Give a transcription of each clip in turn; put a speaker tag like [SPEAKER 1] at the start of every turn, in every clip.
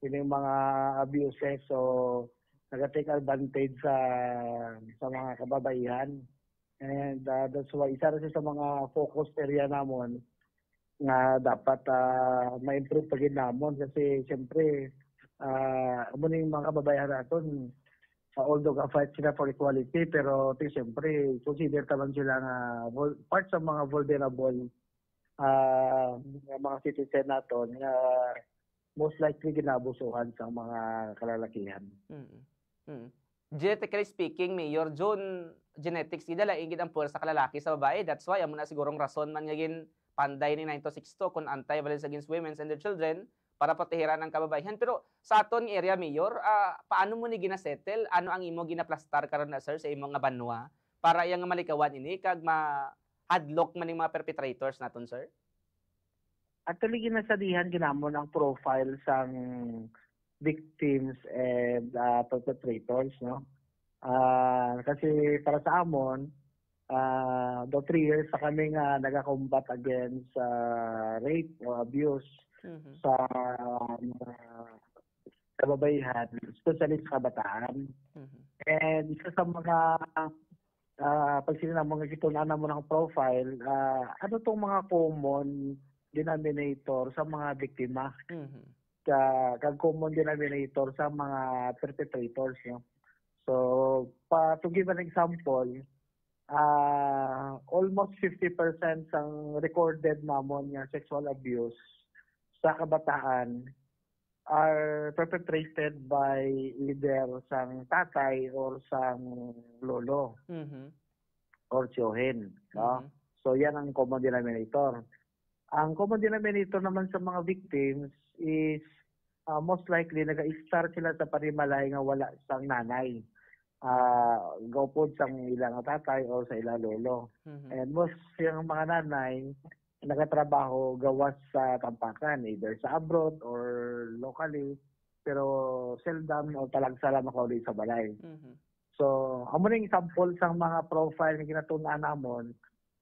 [SPEAKER 1] Yun yung mga abuses. So, nag-take advantage sa mga kababaihan. And that's why isa rin sa mga focus area namon nga dapat ma-improve pagin namon kasi siyempre amo yung mga kababayan naton although ka-fight sila for equality pero siyempre consider naman sila nga part sa mga vulnerable mga citizen naton nga most likely ginabusuhan sa mga kalalakihan.
[SPEAKER 2] Genetically speaking, Mayor John, genetics gid lain gid ang puwersa sa kalalaki sa babae. That's why amo na sigurong rason man nga gin panday ni 9262 kung anti-violence against women and their children para proteheran ang kababaihan. Pero sa aton nga area, Mayor, paano mo ni ginasettle? Ano ang imo ginaplastar karon na sir sa imong nga banwa para iyang nga malikawan ini kag ma-hadlock man ning mga perpetrators naton, sir?
[SPEAKER 1] Actually, ginasadihan ginamon ang profile sang victims and perpetrators, no? Kasi para sa amon, do 3 years sa kami nga nag-combat against rape or abuse sa kababaihan, especially sa kabataan. And isa sa mga pag sinamang gitunan mo ng profile, ano tong mga common denominator sa mga biktima? Kag common denominator sa mga perpetrators, no? So, to give an example, almost 50% sang recorded namon nga sexual abuse sa kabataan are perpetrated by either sang tatay or sang lolo or tiyohin, no? So yan ang common denominator. Ang common denominator naman sa mga victims is most likely nag-start sila sa parimalay nga wala sang nanay. Gawpod sang ilang tatay or sa ilang lolo. And most yung mga nanay nagatrabaho gawas sa tampakan, either sa abroad or locally, pero seldom o talagsala makauli sa balay. So, amo ning example sang mga profile na ginatunan namon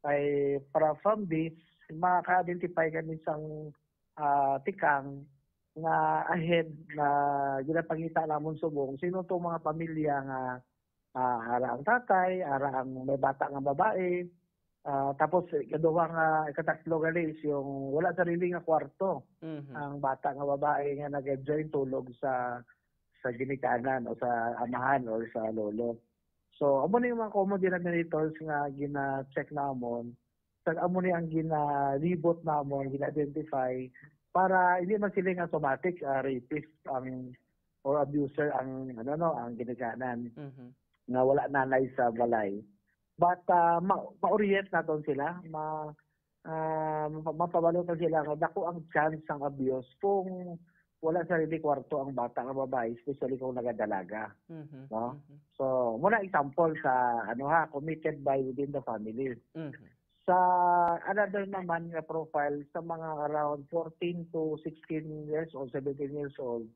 [SPEAKER 1] ay para from this maka-identify kami sang tikang na ahead na ginapangita namon subong sino to mga pamilya nga ara ang tatay, ara ang may bata nga babae, tapos kaduha nga ikatatlo gali is yung wala sarili nga kwarto. Ang bata nga babae nga nag-enjoy tulog sa ginikanan o sa amahan or sa lolo. So amo ni mga common denominators nga gina-check namon. Sa amo ni ang gina-reboot namon, gina-identify para hindi man sila nga automatic rapist ang or abuser ang ang ginikanan nga wala nanay sa balay. But ma-orient naton sila, mapabalutan sila nga dako ang chance ang abuse kung wala sarili kwarto ang bata nga babae, especially kung nagadalaga. No? So, muna example sa committed by within the family. Sa another naman nga profile sa mga around 14 to 16 years old, 17 years old,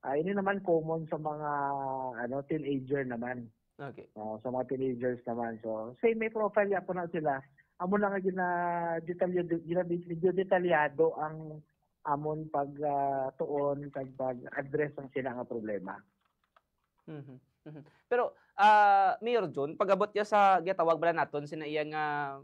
[SPEAKER 1] ini naman common sa mga teenager naman.
[SPEAKER 2] Okay.
[SPEAKER 1] Sa mga teenagers naman. So, same may profile ya po na sila. Amo na nga detalyado ang amon tuon pag-address ang sila nga problema.
[SPEAKER 2] Pero Mayor John, pag-abot niya sa gitawag bala naton sina iya nga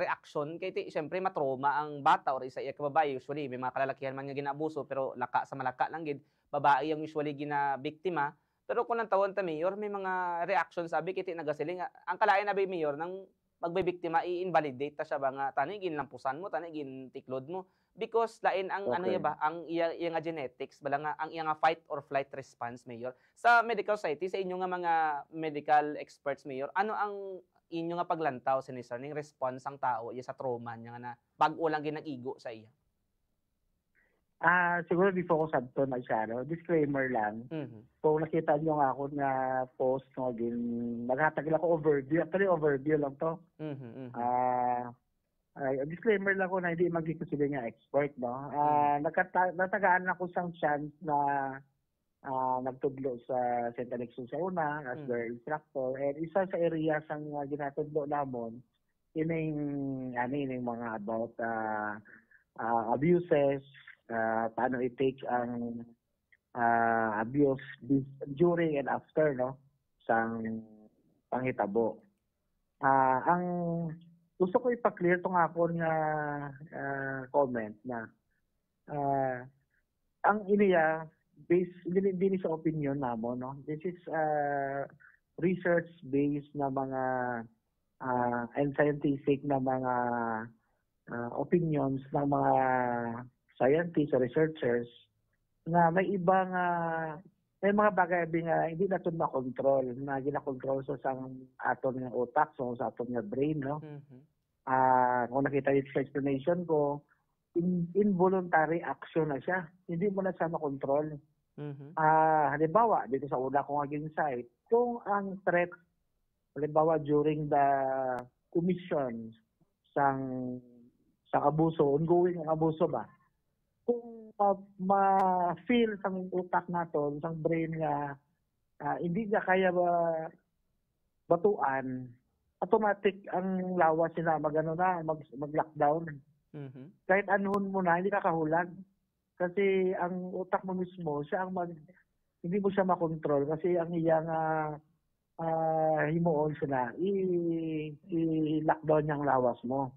[SPEAKER 2] reaction kay syempre matrauma ang bata or isa iya ka babae. Usually may mga kalalakihan man nga ginaabuso pero laka sa malaka lang gid, babae ang usually ginabiktima. Pero kung nang tawon ta Mayor, may mga reaction sabi kiti nagasiling ang kalain na Mayor nang magbibiktima i-invalidate ta siya ba nga tani ginlampusan mo, tani gintiklod mo because lain ang
[SPEAKER 1] Okay.
[SPEAKER 2] ang iya nga genetics bala nga ang iya nga fight or flight response Mayor. Sa medical society sa inyo nga mga medical experts Mayor, ano ang inyo nga paglantaw sinister ning response ang tao iya sa trauma niya nga na bag-o lang ginag-igo sa iya?
[SPEAKER 1] Siguro before ko sabto na siya, disclaimer lang. Kung nakita niyo nga ako nga post no naghatag ako overview. Actually, overview lang to. Disclaimer lang ko na hindi magkikonsili nga expert, no? Natagaan ako sang chance na nagtudlo sa St. Alexis sa una as their instructor. And isa sa area sang ginatudlo namon, ining mga about abuses, paano i-take ang abuse during and after, no, sang panghitabo. Ang gusto ko ipa-clear tong ako nga comment na ang iniya based hindi sa opinion namo, no. This is research based na mga and scientific na mga opinions ng mga scientists or researchers na may ibang may mga bagay nga hindi natin makontrol na ginakontrol sa aton nga utak, so sa aton nga brain, no. Kung nakita dito sa explanation ko, involuntary action na siya, hindi mo na siya makontrol. Halimbawa dito sa una kong insight, kung ang threat halimbawa during the commission sang abuso, ongoing ang abuso ba, kung ma-feel sang utak naton, sang brain nga hindi niya kaya batuan, automatic ang lawas sila mag-lockdown. Kahit anuhon mo na, hindi ka kahulag. Kasi ang utak mo mismo, siya ang hindi mo siya makontrol kasi ang iyang himuon sila, i-lockdown niyang lawas mo.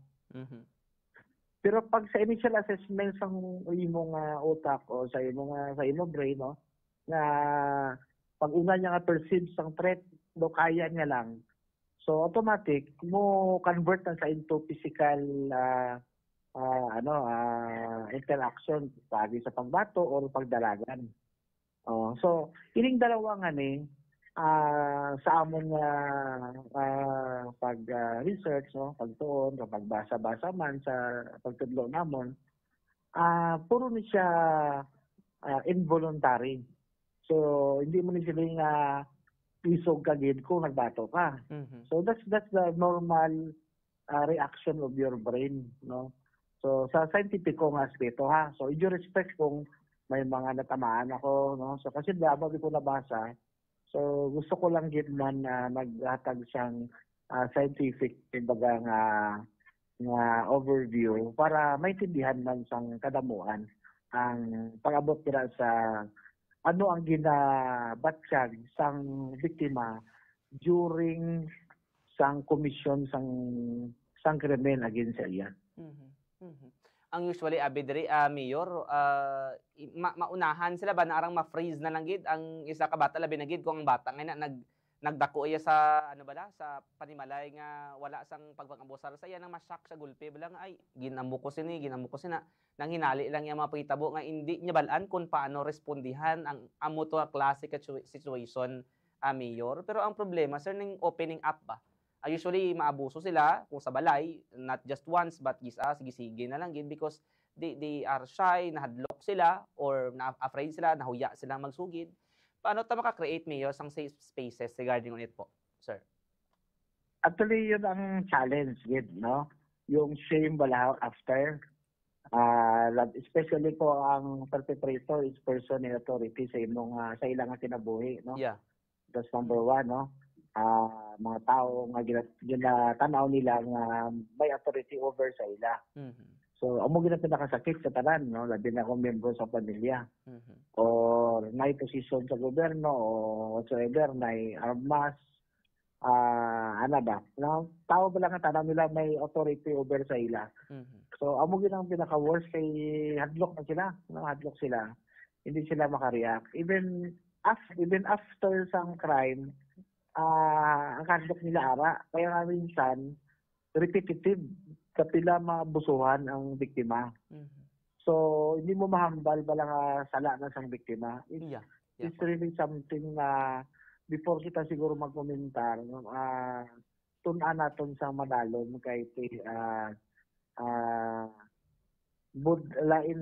[SPEAKER 1] Pero pag sa initial assessment sa imong utak o sa imong brain, no, na pag una niya nga perceive sang threat, do kaya niya lang. So automatic mo convert na sa into physical interaction pagi sa pagbato o pagdalagan. So ining dalawa nga ni sa amon nga pag research, no, pagtuon kapag basa-basa man sa pagtudlo namon, puro ni siya involuntary. So hindi mo ni sila isog kagid kung nagbato ka. So that's the normal reaction of your brain, no. So sa scientific kong aspeto ha. So in due respect kung may mga natamaan ako, no. So kasi dapat ko nabasa. So gusto ko lang gid man maghatag siyang scientific kumbaga nga overview para maintindihan man sang kadamuan ang pag-abot nila sa ano ang ginabatsyag sang biktima during sang commission sang krimen against sa iya.
[SPEAKER 2] Ang usually abidri Mayor, maunahan sila ba na arang ma-freeze na lang gid ang isa ka bata labi na gid kung ang bata nga nagdako iya sa sa panimalay nga wala sang pagpangabusar sa iya nang ma-shock sa gulpi bala nga ay ginamo ko sina nang hinali lang yung mga pahitabo nga hindi niya balaan kung paano respondihan ang amo to klase ka situation, Mayor. Pero ang problema sir ning opening up ba, usually maabuso sila kung sa balay, not just once but sige na lang gid because they are shy, nahadlok sila or na-afraid sila, nahuya silang magsugid. Paano ta maka-create, Mayor, sang safe spaces regarding on it po, sir?
[SPEAKER 1] Actually, yun ang challenge, gid, no? Yung shame wala after. Especially po ang perpetrator is person in authority sa ilang kinabuhi, no?
[SPEAKER 2] Yeah.
[SPEAKER 1] That's number one, no? Mga tao nga ginatanaw nila nga may authority over sa ila. So amo gina pinakasakit sa tanan, no, labi na kung miyembro sa pamilya. Or may posisyon sa gobyerno o whatsoever, may armas, no? Tao ba lang ang tanaw nila may authority over sa ila. So amo gina ang pinaka-worst kay hadlok na sila, no? Hadlok sila. Hindi sila makareact. Even after some crime, ang hadlok nila ara. Kaya nga minsan, repetitive kapila mabusuhan ang biktima. So, hindi mo mahambal bala nga sala na sang biktima. It's really something na before kita siguro magkomentar, tun-an naton sa madalom kay lain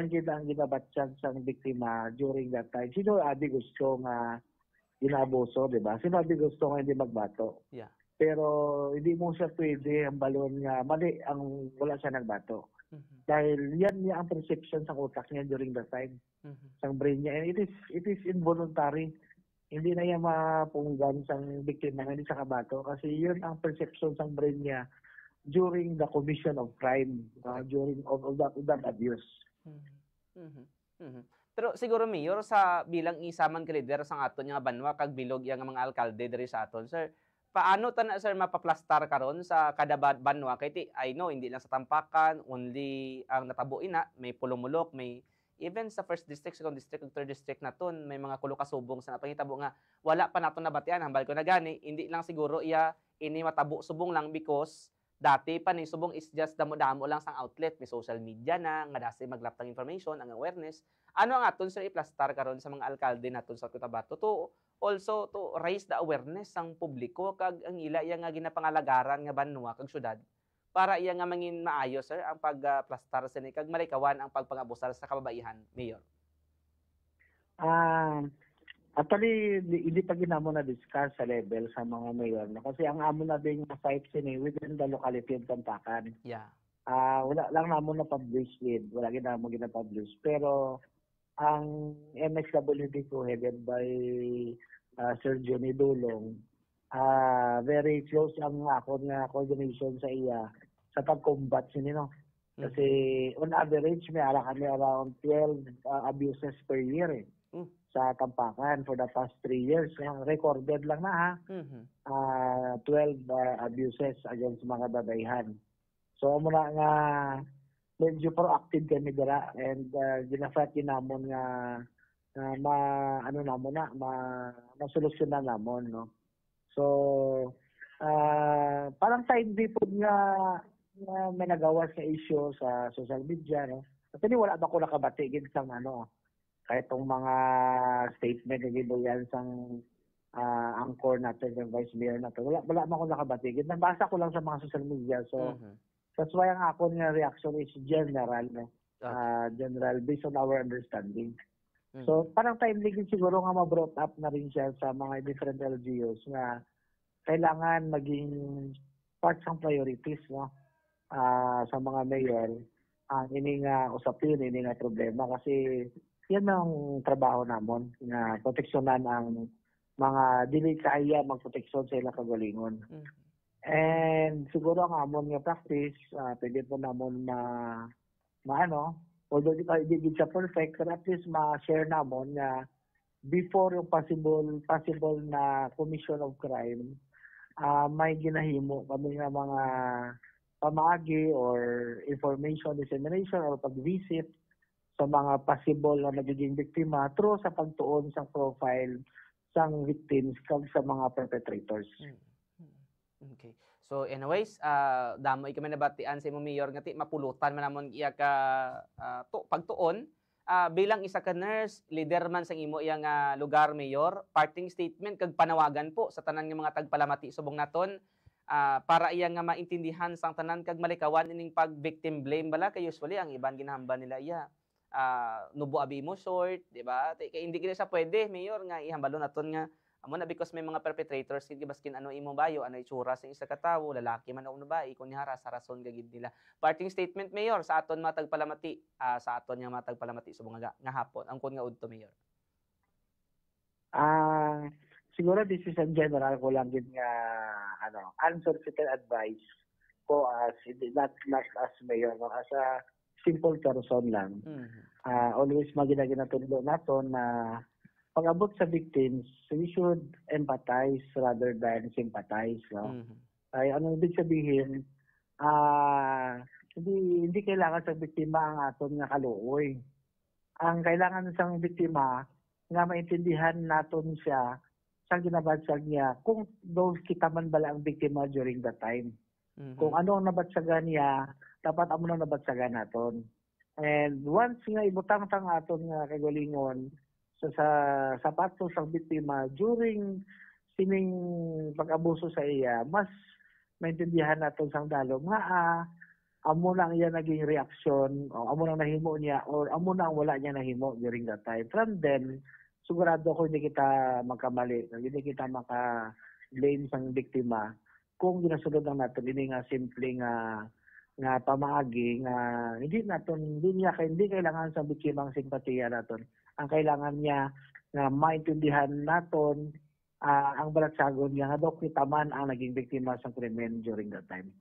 [SPEAKER 1] gid ang ginabatsyag sang biktima during that time. Sino abi gusto nga inaabuso, di ba? Sino abi gusto nga hindi magbato?
[SPEAKER 2] Yeah.
[SPEAKER 1] Pero hindi mo siya pwede ang balon nga mali ang wala siya nagbato. Dahil yan niya ang perception sa utak niya during that time. Sang brain niya. And it is involuntary. Hindi na yan mapunggan sang biktima nga hindi siya kabato. Kasi yun ang perception sang brain niya during the commission of crime, during of that abuse.
[SPEAKER 2] Mhm. Pero siguro Mayor sa bilang isa man ka lider sang aton nga banwa kag bilog yang mga alkalde diri sa aton, sir. Paano ta na sir mapaplastar karon sa kada banwa kay ti I know hindi lang sa Tampakan only ang natabo ina, may Pulumulok, may even sa first district, second district ug third district naton may mga kulo-kasubong sa napahitabo nga wala pa naton nabatian hambal ko na gani hindi lang siguro iya ini matabo subong lang because dati pa ni subong is just damo-damo lang sang outlet, may social media na nga dasi maglaptang information ang awareness. Ano ang aton sir iplastar karon sa mga alkalde naton sa Cotabato to also to raise the awareness sang publiko kag ang ila iya nga ginapangalagaran nga banwa kag syudad para iya nga mangin maayo sir ang plastar sini kag malikawan ang pagpangabusar sa kababaihan, Mayor.
[SPEAKER 1] Ah, Actually, hindi pa ginamo na discuss sa level sa mga mayor no? Kasi ang amo na din nga site sini within the locality of Tampakan.
[SPEAKER 2] Yeah.
[SPEAKER 1] Wala lang namo na publish with, wala ginamo gina-publish. Pero ang MSWD ko headed by Sir Johnny Dulong, very close ang ako nga coordination sa iya sa pag-combat sini no. Kasi on average may ara kami around 12 abuses per year sa Tampakan for the past 3 years. Recorded lang na ha. 12 abuses against mga babayhan. So muna nga medyo proactive kami dira and ginafat namon nga masolusyonan namon no. So parang timely po nga may nagawa sa issue sa social media no. Kasi wala ba ko nakabati gid sang kahit tong mga statement na gibuyan sang angkor natin yung vice mayor natin. Wala man ko nakabati gid. Nabasa ko lang sa mga social media. So that's why ang akon nga reaction is general no. General based on our understanding. So parang timely gid siguro nga ma-brought up na rin siya sa mga different LGUs na kailangan maging part ng priorities no sa mga mayor ang ini nga usapin, ini nga problema kasi yan ang trabaho namon nga proteksyonan ang mga dili kaya magproteksyon sa ilang kagalingon. And siguro ang amon nga practice pwede po namon although di siya perfect, but at least ma-share namon nga before yung possible na commission of crime, may ginahimo kami nga mga pamagi or information dissemination or pag-visit sa mga possible na nagiging biktima through sa pagtuon sa profile sang victims kag sa mga perpetrators.
[SPEAKER 2] Okay. So anyways, damo kami nabatian sa imong mayor nga ti mapulutan man namon iya ka pagtuon bilang isa ka nurse, leader man sang imo iya nga lugar mayor, parting statement kag panawagan po sa tanan nga mga tagpalamati subong naton para iya nga maintindihan sang tanan kag malikawan ining pag victim blame bala kay usually ang iban ginahambal nila iya nubo abi mo short, di ba? Kay hindi kini sa pwede mayor nga ihambalon naton nga amo na because may mga perpetrators kid baskin ano imo bayo ano itsura sa isa ka tawo lalaki man o babae kun niya sa rason gagid nila. Parting statement mayor sa aton matag palamati sa aton nga matag palamati subong nga hapon ang kun nga udto mayor.
[SPEAKER 1] Siguro this is in general ko lang gid nga unsolicited advice ko as not as mayor no, as a simple person lang. Always maginaginaton naton na pag-abot sa victims, we should empathize rather than sympathize. No? Ay, ano ibig sabihin, hindi kailangan sa biktima ang aton nga kaluoy. Ang kailangan sang biktima nga maintindihan naton siya sa ginabadsag niya kung doon kita man bala ang biktima during that time. Kung ano ang nabatsagan niya, dapat amo na nabatsagan naton. And once nga ibutang sang aton nga kagalingon sa sapatos ng biktima during sining pag-abuso sa iya, mas maintindihan natin sang dalo nga amo lang iya naging reaksyon o amo lang nahimo niya or amo lang wala niya nahimo during that time. From then, sigurado ko hindi kita magkamali, hindi kita maka-blame sang biktima kung ginasunod lang natin ini nga simple nga pamaagi nga hindi kailangan sa biktima ang simpatiya naton. Ang kailangan niya na maintindihan naton ang balatsagon niya nga daw kita man ang naging biktima sa krimen during that time.